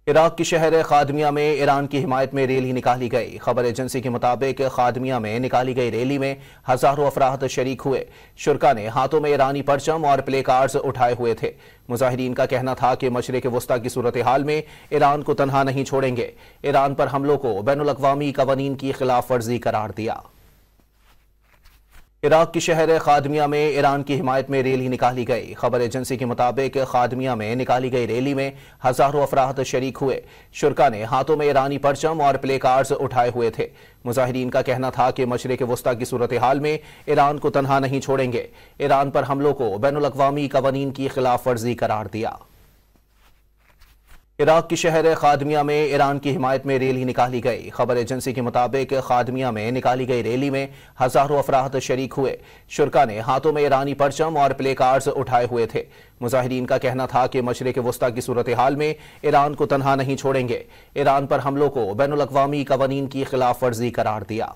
عراق کی شہر خادمیہ میں ایران کی حمایت میں ریلی نکالی گئی۔ خبر ایجنسی کے مطابق خادمیہ میں نکالی گئی ریلی میں ہزاروں افراد شریک ہوئے۔ شرکاء نے ہاتھوں میں ایرانی پرچم اور پلے کارڈز اٹھائے ہوئے تھے۔ مظاہرین کا کہنا تھا کہ مشرق وسطیٰ کی صورتحال میں ایران کو تنہا نہیں چھوڑیں گے۔ ایران پر حملوں کو بین الاقوامی قوانین کی خلاف ورزی قرار دیا۔ عراق کی شہر خادمیہ میں ایران کی حمایت میں ریلی نکالی گئی۔ خبر ایجنسی کے مطابق خادمیہ میں نکالی گئی ریلی میں ہزاروں افراد شریک ہوئے۔ شرکاء نے ہاتھوں میں ایرانی پرچم اور پلے کارڈز اٹھائے ہوئے تھے۔ مظاہرین کا کہنا تھا کہ مشرق وسطیٰ کی صورتحال میں ایران کو تنہا نہیں چھوڑیں گے۔ ایران پر حملوں کو بین الاقوامی قوانین کی خلاف ورزی قرار دیا۔ عراق کی شہر خادمیہ میں ایران کی حمایت میں ریلی نکالی گئی۔ خبر ایجنسی کے مطابق خادمیہ میں نکالی گئی ریلی میں ہزاروں افراد شریک ہوئے۔ شرکاء نے ہاتھوں میں ایرانی پرچم اور پلے کارڈز اٹھائے ہوئے تھے۔ مظاہرین کا کہنا تھا کہ مشرق وسطیٰ کی صورتحال میں ایران کو تنہا نہیں چھوڑیں گے۔ ایران پر حملوں کو بین الاقوامی قوانین کی خلاف ورزی قرار دیا۔